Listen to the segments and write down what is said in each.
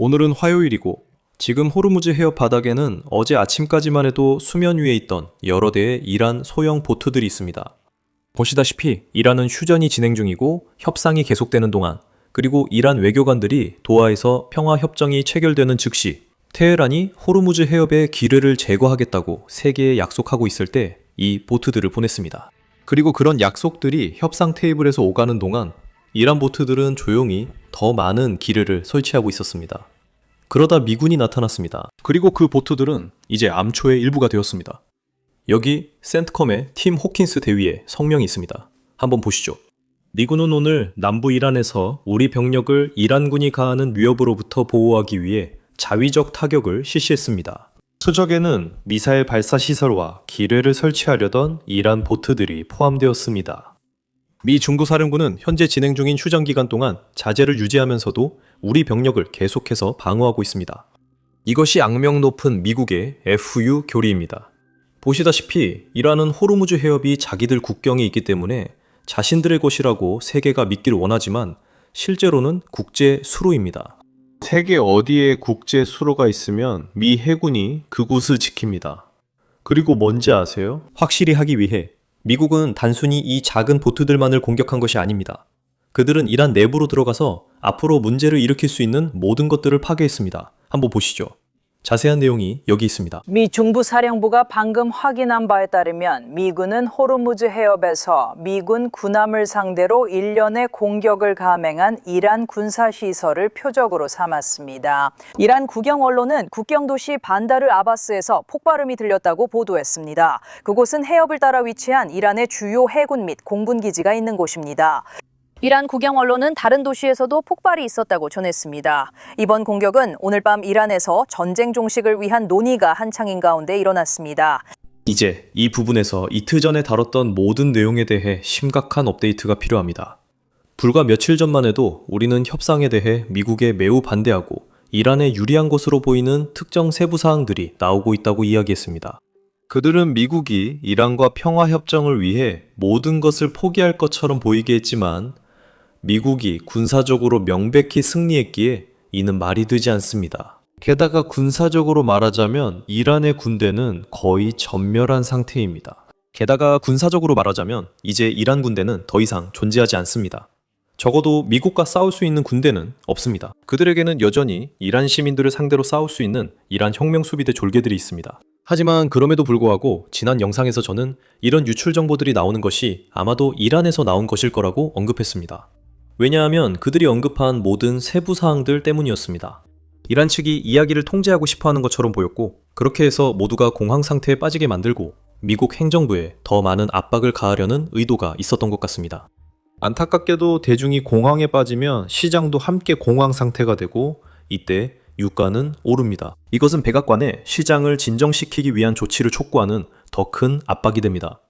오늘은 화요일이고 지금 호르무즈 해협 바닥에는 어제 아침까지만 해도 수면 위에 있던 여러 대의 이란 소형 보트들이 있습니다. 보시다시피 이란은 휴전이 진행 중이고 협상이 계속되는 동안, 그리고 이란 외교관들이 도하에서 평화협정이 체결되는 즉시 테헤란이 호르무즈 해협의 기뢰를 제거하겠다고 세계에 약속하고 있을 때 이 보트들을 보냈습니다. 그리고 그런 약속들이 협상 테이블에서 오가는 동안 이란 보트들은 조용히 더 많은 기뢰를 설치하고 있었습니다. 그러다 미군이 나타났습니다. 그리고 그 보트들은 이제 암초의 일부가 되었습니다. 여기 센트컴의 팀 호킨스 대위의 성명이 있습니다. 한번 보시죠. 미군은 오늘 남부 이란에서 우리 병력을 이란군이 가하는 위협으로부터 보호하기 위해 자위적 타격을 실시했습니다. 수적에는 미사일 발사 시설과 기뢰를 설치하려던 이란 보트들이 포함되었습니다. 미 중부사령부는 현재 진행 중인 휴전 기간 동안 자제를 유지하면서도 우리 병력을 계속해서 방어하고 있습니다. 이것이 악명 높은 미국의 FU 교리입니다. 보시다시피 이란은 호르무즈 해협이 자기들 국경에 있기 때문에 자신들의 것이라고 세계가 믿기를 원하지만 실제로는 국제 수로입니다. 세계 어디에 국제 수로가 있으면 미 해군이 그곳을 지킵니다. 그리고 뭔지 아세요? 확실히 하기 위해 미국은 단순히 이 작은 보트들만을 공격한 것이 아닙니다. 그들은 이란 내부로 들어가서 앞으로 문제를 일으킬 수 있는 모든 것들을 파괴했습니다. 한번 보시죠. 자세한 내용이 여기 있습니다. 미 중부사령부가 방금 확인한 바에 따르면 미군은 호르무즈 해협에서 미군 군함을 상대로 일련의 공격을 감행한 이란 군사시설을 표적으로 삼았습니다. 이란 국영 언론은 국경도시 반다르 아바스에서 폭발음이 들렸다고 보도했습니다. 그곳은 해협을 따라 위치한 이란의 주요 해군 및 공군기지가 있는 곳입니다. 이란 국영 언론은 다른 도시에서도 폭발이 있었다고 전했습니다. 이번 공격은 오늘 밤 이란에서 전쟁 종식을 위한 논의가 한창인 가운데 일어났습니다. 이제 이 부분에서 이틀 전에 다뤘던 모든 내용에 대해 심각한 업데이트가 필요합니다. 불과 며칠 전만 해도 우리는 협상에 대해 미국에 매우 반대하고 이란에 유리한 것으로 보이는 특정 세부 사항들이 나오고 있다고 이야기했습니다. 그들은 미국이 이란과 평화협정을 위해 모든 것을 포기할 것처럼 보이게 했지만 미국이 군사적으로 명백히 승리했기에 이는 말이 되지 않습니다. 게다가 군사적으로 말하자면 이란의 군대는 거의 전멸한 상태입니다. 게다가 군사적으로 말하자면 이제 이란 군대는 더 이상 존재하지 않습니다. 적어도 미국과 싸울 수 있는 군대는 없습니다. 그들에게는 여전히 이란 시민들을 상대로 싸울 수 있는 이란 혁명수비대 졸개들이 있습니다. 하지만 그럼에도 불구하고 지난 영상에서 저는 이런 유출 정보들이 나오는 것이 아마도 이란에서 나온 것일 거라고 언급했습니다. 왜냐하면 그들이 언급한 모든 세부 사항들 때문이었습니다. 이란 측이 이야기를 통제하고 싶어하는 것처럼 보였고, 그렇게 해서 모두가 공황 상태에 빠지게 만들고 미국 행정부에 더 많은 압박을 가하려는 의도가 있었던 것 같습니다. 안타깝게도 대중이 공황에 빠지면 시장도 함께 공황 상태가 되고 이때 유가는 오릅니다. 이것은 백악관에 시장을 진정시키기 위한 조치를 촉구하는 더 큰 압박이 됩니다.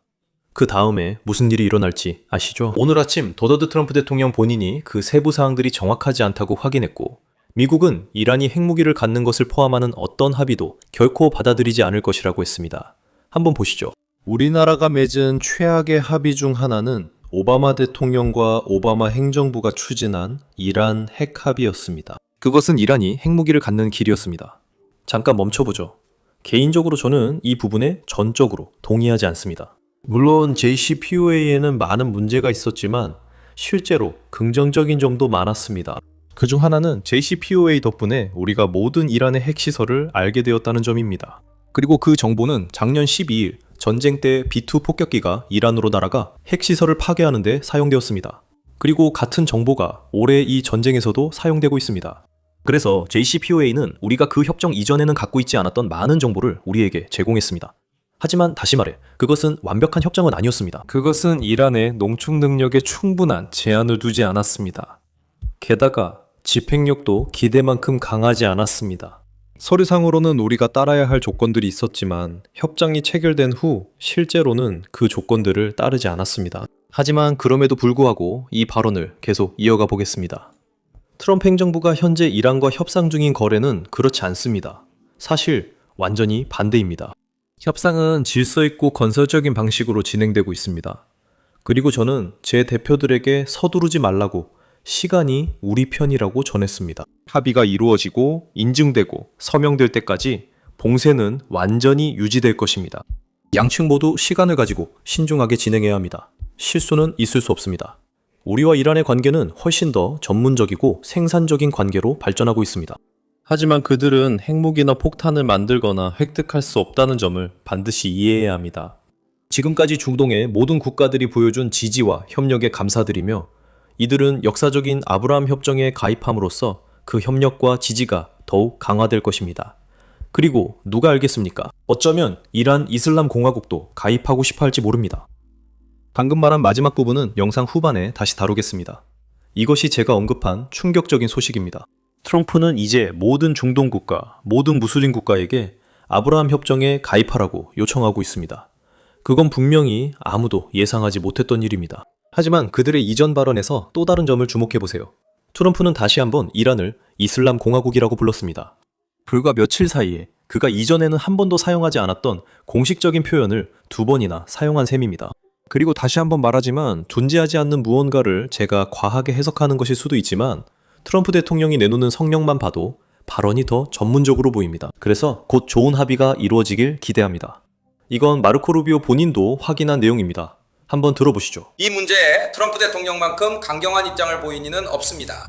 그 다음에 무슨 일이 일어날지 아시죠? 오늘 아침 도널드 트럼프 대통령 본인이 그 세부 사항들이 정확하지 않다고 확인했고, 미국은 이란이 핵무기를 갖는 것을 포함하는 어떤 합의도 결코 받아들이지 않을 것이라고 했습니다. 한번 보시죠. 우리나라가 맺은 최악의 합의 중 하나는 오바마 대통령과 오바마 행정부가 추진한 이란 핵 합의였습니다. 그것은 이란이 핵무기를 갖는 길이었습니다. 잠깐 멈춰보죠. 개인적으로 저는 이 부분에 전적으로 동의하지 않습니다. 물론 JCPOA에는 많은 문제가 있었지만 실제로 긍정적인 점도 많았습니다. 그중 하나는 JCPOA 덕분에 우리가 모든 이란의 핵시설을 알게 되었다는 점입니다. 그리고 그 정보는 작년 12일 전쟁 때 B2 폭격기가 이란으로 날아가 핵시설을 파괴하는 데 사용되었습니다. 그리고 같은 정보가 올해 이 전쟁에서도 사용되고 있습니다. 그래서 JCPOA는 우리가 그 협정 이전에는 갖고 있지 않았던 많은 정보를 우리에게 제공했습니다. 하지만 다시 말해, 그것은 완벽한 협정은 아니었습니다. 그것은 이란의 농축 능력에 충분한 제한을 두지 않았습니다. 게다가 집행력도 기대만큼 강하지 않았습니다. 서류상으로는 우리가 따라야 할 조건들이 있었지만 협정이 체결된 후 실제로는 그 조건들을 따르지 않았습니다. 하지만 그럼에도 불구하고 이 발언을 계속 이어가 보겠습니다. 트럼프 행정부가 현재 이란과 협상 중인 거래는 그렇지 않습니다. 사실 완전히 반대입니다. 협상은 질서 있고 건설적인 방식으로 진행되고 있습니다. 그리고 저는 제 대표들에게 서두르지 말라고, 시간이 우리 편이라고 전했습니다. 합의가 이루어지고 인증되고 서명될 때까지 봉쇄는 완전히 유지될 것입니다. 양측 모두 시간을 가지고 신중하게 진행해야 합니다. 실수는 있을 수 없습니다. 우리와 이란의 관계는 훨씬 더 전문적이고 생산적인 관계로 발전하고 있습니다. 하지만 그들은 핵무기나 폭탄을 만들거나 획득할 수 없다는 점을 반드시 이해해야 합니다. 지금까지 중동의 모든 국가들이 보여준 지지와 협력에 감사드리며 이들은 역사적인 아브라함 협정에 가입함으로써 그 협력과 지지가 더욱 강화될 것입니다. 그리고 누가 알겠습니까? 어쩌면 이란 이슬람 공화국도 가입하고 싶어 할지 모릅니다. 방금 말한 마지막 부분은 영상 후반에 다시 다루겠습니다. 이것이 제가 언급한 충격적인 소식입니다. 트럼프는 이제 모든 중동 국가, 모든 무슬림 국가에게 아브라함 협정에 가입하라고 요청하고 있습니다. 그건 분명히 아무도 예상하지 못했던 일입니다. 하지만 그들의 이전 발언에서 또 다른 점을 주목해보세요. 트럼프는 다시 한번 이란을 이슬람 공화국이라고 불렀습니다. 불과 며칠 사이에 그가 이전에는 한 번도 사용하지 않았던 공식적인 표현을 2번이나 사용한 셈입니다. 그리고 다시 한번 말하지만 존재하지 않는 무언가를 제가 과하게 해석하는 것일 수도 있지만 트럼프 대통령이 내놓는 성명만 봐도 발언이 더 전문적으로 보입니다. 그래서 곧 좋은 합의가 이루어지길 기대합니다. 이건 마르코 루비오 본인도 확인한 내용입니다. 한번 들어보시죠. 이 문제에 트럼프 대통령만큼 강경한 입장을 보인 이는 없습니다.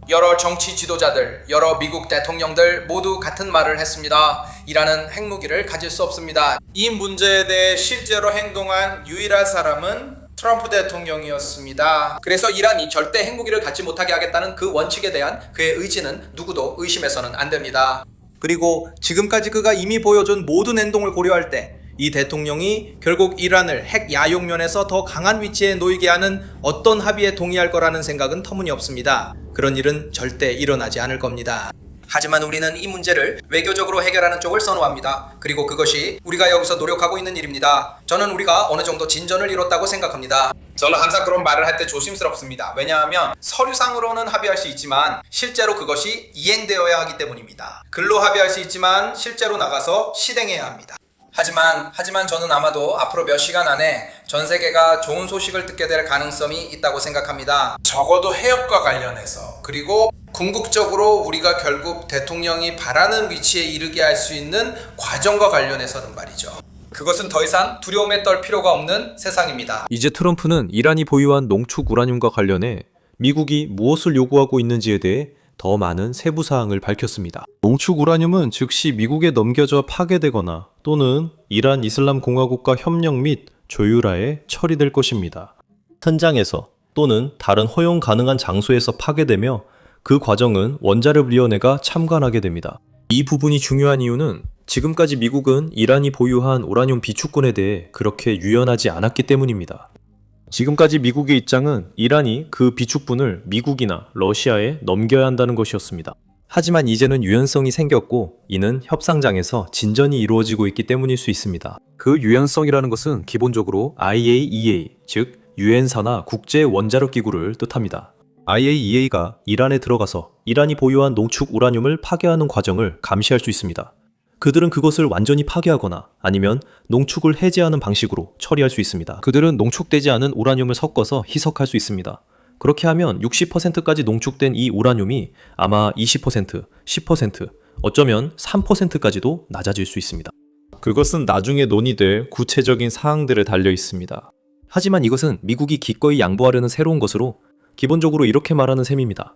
여러 정치 지도자들, 여러 미국 대통령들 모두 같은 말을 했습니다. 이란은 핵무기를 가질 수 없습니다. 이 문제에 대해 실제로 행동한 유일한 사람은 트럼프 대통령이었습니다. 그래서 이란이 절대 핵무기를 갖지 못하게 하겠다는 그 원칙에 대한 그의 의지는 누구도 의심해서는 안 됩니다. 그리고 지금까지 그가 이미 보여준 모든 행동을 고려할 때 이 대통령이 결국 이란을 핵 야용 면에서 더 강한 위치에 놓이게 하는 어떤 합의에 동의할 거라는 생각은 터무니없습니다. 그런 일은 절대 일어나지 않을 겁니다. 하지만 우리는 이 문제를 외교적으로 해결하는 쪽을 선호합니다. 그리고 그것이 우리가 여기서 노력하고 있는 일입니다. 저는 우리가 어느 정도 진전을 이뤘다고 생각합니다. 저는 항상 그런 말을 할 때 조심스럽습니다. 왜냐하면 서류상으로는 합의할 수 있지만 실제로 그것이 이행되어야 하기 때문입니다. 글로 합의할 수 있지만 실제로 나가서 실행해야 합니다. 하지만 저는 아마도 앞으로 몇 시간 안에 전 세계가 좋은 소식을 듣게 될 가능성이 있다고 생각합니다. 적어도 해협과 관련해서, 그리고 궁극적으로 우리가 결국 대통령이 바라는 위치에 이르게 할 수 있는 과정과 관련해서는 말이죠. 그것은 더 이상 두려움에 떨 필요가 없는 세상입니다. 이제 트럼프는 이란이 보유한 농축 우라늄과 관련해 미국이 무엇을 요구하고 있는지에 대해 더 많은 세부 사항을 밝혔습니다. 농축 우라늄은 즉시 미국에 넘겨져 파괴되거나 또는 이란 이슬람 공화국과 협력 및 조율하에 처리될 것입니다. 현장에서 또는 다른 허용 가능한 장소에서 파괴되며 그 과정은 원자력위원회가 참관하게 됩니다. 이 부분이 중요한 이유는 지금까지 미국은 이란이 보유한 우라늄 비축군에 대해 그렇게 유연하지 않았기 때문입니다. 지금까지 미국의 입장은 이란이 그 비축분을 미국이나 러시아에 넘겨야 한다는 것이었습니다. 하지만 이제는 유연성이 생겼고 이는 협상장에서 진전이 이루어지고 있기 때문일 수 있습니다. 그 유연성이라는 것은 기본적으로 IAEA, 즉 유엔사나 국제원자력기구를 뜻합니다. IAEA가 이란에 들어가서 이란이 보유한 농축 우라늄을 파괴하는 과정을 감시할 수 있습니다. 그들은 그것을 완전히 파괴하거나 아니면 농축을 해제하는 방식으로 처리할 수 있습니다. 그들은 농축되지 않은 우라늄을 섞어서 희석할 수 있습니다. 그렇게 하면 60%까지 농축된 이 우라늄이 아마 20%, 10%, 어쩌면 3%까지도 낮아질 수 있습니다. 그것은 나중에 논의될 구체적인 사항들에 달려 있습니다. 하지만 이것은 미국이 기꺼이 양보하려는 새로운 것으로 기본적으로 이렇게 말하는 셈입니다.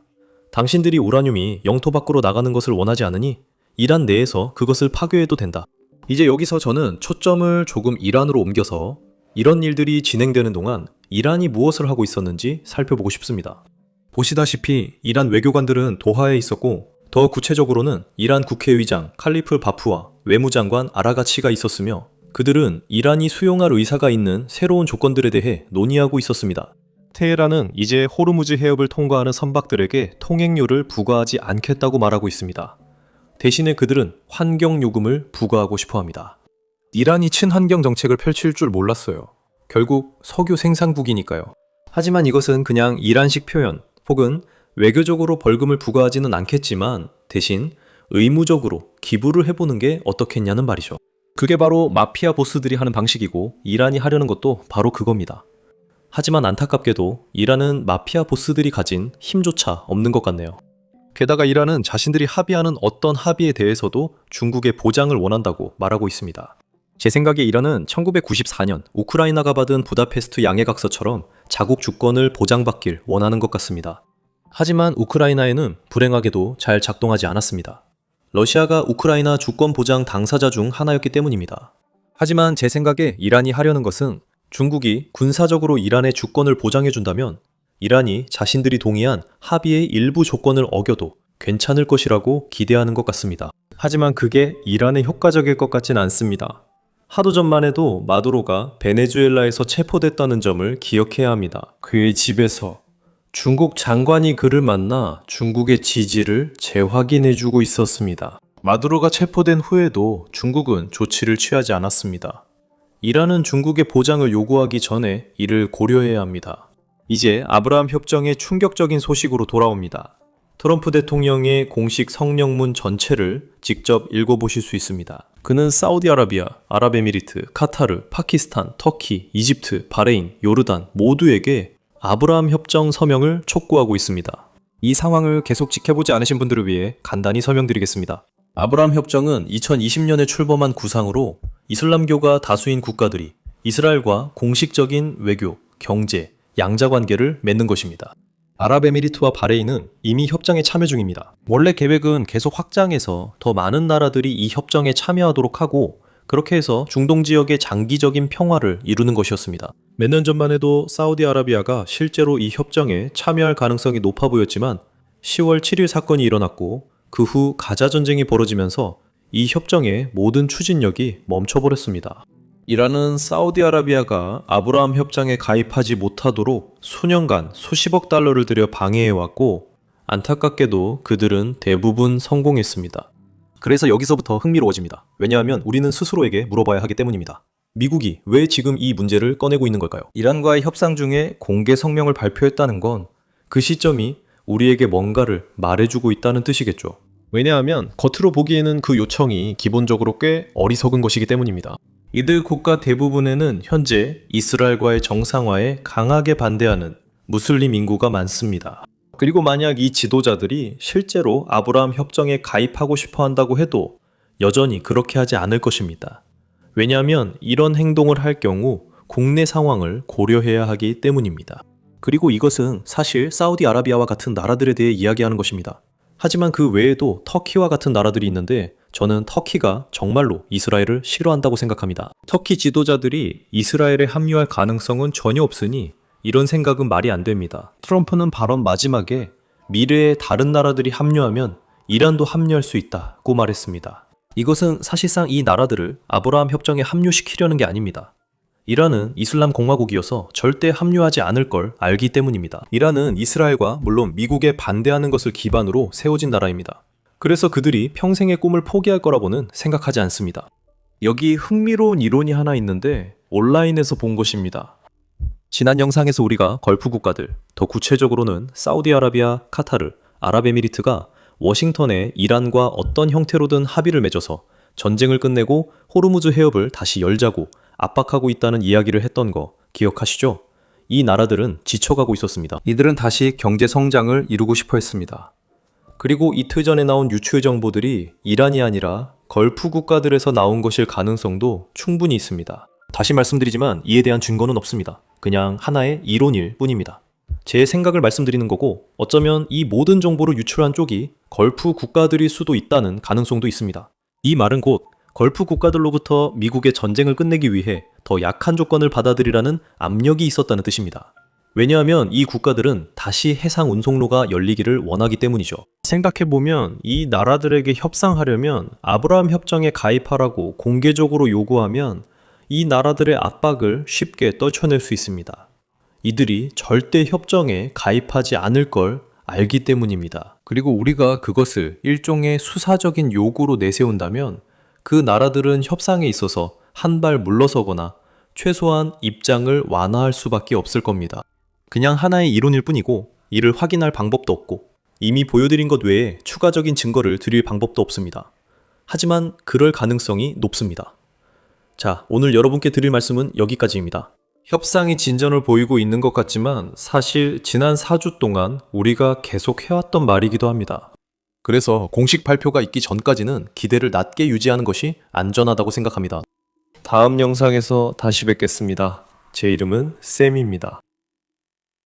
당신들이 우라늄이 영토 밖으로 나가는 것을 원하지 않으니 이란 내에서 그것을 파괴해도 된다. 이제 여기서 저는 초점을 조금 이란으로 옮겨서 이런 일들이 진행되는 동안 이란이 무엇을 하고 있었는지 살펴보고 싶습니다. 보시다시피 이란 외교관들은 도하에 있었고 더 구체적으로는 이란 국회의장 칼리프 바프와 외무장관 아라가치가 있었으며 그들은 이란이 수용할 의사가 있는 새로운 조건들에 대해 논의하고 있었습니다. 테헤란은 이제 호르무즈 해협을 통과하는 선박들에게 통행료를 부과하지 않겠다고 말하고 있습니다. 대신에 그들은 환경요금을 부과하고 싶어합니다. 이란이 친환경 정책을 펼칠 줄 몰랐어요. 결국 석유 생산국이니까요. 하지만 이것은 그냥 이란식 표현 혹은 외교적으로 벌금을 부과하지는 않겠지만 대신 의무적으로 기부를 해보는 게 어떻겠냐는 말이죠. 그게 바로 마피아 보스들이 하는 방식이고 이란이 하려는 것도 바로 그겁니다. 하지만 안타깝게도 이란은 마피아 보스들이 가진 힘조차 없는 것 같네요. 게다가 이란은 자신들이 합의하는 어떤 합의에 대해서도 중국의 보장을 원한다고 말하고 있습니다. 제 생각에 이란은 1994년 우크라이나가 받은 부다페스트 양해각서처럼 자국 주권을 보장받길 원하는 것 같습니다. 하지만 우크라이나에는 불행하게도 잘 작동하지 않았습니다. 러시아가 우크라이나 주권 보장 당사자 중 하나였기 때문입니다. 하지만 제 생각에 이란이 하려는 것은 중국이 군사적으로 이란의 주권을 보장해준다면 이란이 자신들이 동의한 합의의 일부 조건을 어겨도 괜찮을 것이라고 기대하는 것 같습니다. 하지만 그게 이란에 효과적일 것 같진 않습니다. 하루 전만 해도 마두로가 베네수엘라에서 체포됐다는 점을 기억해야 합니다. 그의 집에서 중국 장관이 그를 만나 중국의 지지를 재확인해주고 있었습니다. 마두로가 체포된 후에도 중국은 조치를 취하지 않았습니다. 이란은 중국의 보장을 요구하기 전에 이를 고려해야 합니다. 이제 아브라함 협정의 충격적인 소식으로 돌아옵니다. 트럼프 대통령의 공식 성명문 전체를 직접 읽어보실 수 있습니다. 그는 사우디아라비아, 아랍에미리트, 카타르, 파키스탄, 터키, 이집트, 바레인, 요르단 모두에게 아브라함 협정 서명을 촉구하고 있습니다. 이 상황을 계속 지켜보지 않으신 분들을 위해 간단히 설명드리겠습니다. 아브라함 협정은 2020년에 출범한 구상으로 이슬람교가 다수인 국가들이 이스라엘과 공식적인 외교, 경제, 양자 관계를 맺는 것입니다. 아랍에미리트와 바레인은 이미 협정에 참여 중입니다. 원래 계획은 계속 확장해서 더 많은 나라들이 이 협정에 참여하도록 하고 그렇게 해서 중동 지역의 장기적인 평화를 이루는 것이었습니다. 몇 년 전만 해도 사우디아라비아가 실제로 이 협정에 참여할 가능성이 높아 보였지만 10월 7일 사건이 일어났고 그 후 가자 전쟁이 벌어지면서 이 협정의 모든 추진력이 멈춰버렸습니다. 이란은 사우디아라비아가 아브라함 협정에 가입하지 못하도록 수년간 수십억 달러를 들여 방해해왔고 안타깝게도 그들은 대부분 성공했습니다. 그래서 여기서부터 흥미로워집니다. 왜냐하면 우리는 스스로에게 물어봐야 하기 때문입니다. 미국이 왜 지금 이 문제를 꺼내고 있는 걸까요? 이란과의 협상 중에 공개 성명을 발표했다는 건 그 시점이 우리에게 뭔가를 말해주고 있다는 뜻이겠죠. 왜냐하면 겉으로 보기에는 그 요청이 기본적으로 꽤 어리석은 것이기 때문입니다. 이들 국가 대부분에는 현재 이스라엘과의 정상화에 강하게 반대하는 무슬림 인구가 많습니다. 그리고 만약 이 지도자들이 실제로 아브라함 협정에 가입하고 싶어 한다고 해도 여전히 그렇게 하지 않을 것입니다. 왜냐하면 이런 행동을 할 경우 국내 상황을 고려해야 하기 때문입니다. 그리고 이것은 사실 사우디아라비아와 같은 나라들에 대해 이야기하는 것입니다. 하지만 그 외에도 터키와 같은 나라들이 있는데 저는 터키가 정말로 이스라엘을 싫어한다고 생각합니다. 터키 지도자들이 이스라엘에 합류할 가능성은 전혀 없으니 이런 생각은 말이 안 됩니다. 트럼프는 발언 마지막에 미래에 다른 나라들이 합류하면 이란도 합류할 수 있다고 말했습니다. 이것은 사실상 이 나라들을 아브라함 협정에 합류시키려는 게 아닙니다. 이란은 이슬람 공화국이어서 절대 합류하지 않을 걸 알기 때문입니다. 이란은 이스라엘과 물론 미국에 반대하는 것을 기반으로 세워진 나라입니다. 그래서 그들이 평생의 꿈을 포기할 거라고는 생각하지 않습니다. 여기 흥미로운 이론이 하나 있는데 온라인에서 본 것입니다. 지난 영상에서 우리가 걸프 국가들, 더 구체적으로는 사우디아라비아, 카타르, 아랍에미리트가 워싱턴에 이란과 어떤 형태로든 합의를 맺어서 전쟁을 끝내고 호르무즈 해협을 다시 열자고 압박하고 있다는 이야기를 했던 거 기억하시죠? 이 나라들은 지쳐가고 있었습니다. 이들은 다시 경제 성장을 이루고 싶어 했습니다. 그리고 이틀 전에 나온 유추의 정보들이 이란이 아니라 걸프 국가들에서 나온 것일 가능성도 충분히 있습니다. 다시 말씀드리지만 이에 대한 증거는 없습니다. 그냥 하나의 이론일 뿐입니다. 제 생각을 말씀드리는 거고 어쩌면 이 모든 정보를 유출한 쪽이 걸프 국가들일 수도 있다는 가능성도 있습니다. 이 말은 곧 걸프 국가들로부터 미국의 전쟁을 끝내기 위해 더 약한 조건을 받아들이라는 압력이 있었다는 뜻입니다. 왜냐하면 이 국가들은 다시 해상 운송로가 열리기를 원하기 때문이죠. 생각해보면 이 나라들에게 협상하려면 아브라함 협정에 가입하라고 공개적으로 요구하면 이 나라들의 압박을 쉽게 떨쳐낼 수 있습니다. 이들이 절대 협정에 가입하지 않을 걸 알기 때문입니다. 그리고 우리가 그것을 일종의 수사적인 요구로 내세운다면 그 나라들은 협상에 있어서 한 발 물러서거나 최소한 입장을 완화할 수밖에 없을 겁니다. 그냥 하나의 이론일 뿐이고 이를 확인할 방법도 없고 이미 보여드린 것 외에 추가적인 증거를 드릴 방법도 없습니다. 하지만 그럴 가능성이 높습니다. 자, 오늘 여러분께 드릴 말씀은 여기까지입니다. 협상이 진전을 보이고 있는 것 같지만 사실 지난 4주 동안 우리가 계속 해왔던 말이기도 합니다. 그래서 공식 발표가 있기 전까지는 기대를 낮게 유지하는 것이 안전하다고 생각합니다. 다음 영상에서 다시 뵙겠습니다. 제 이름은 쌤입니다.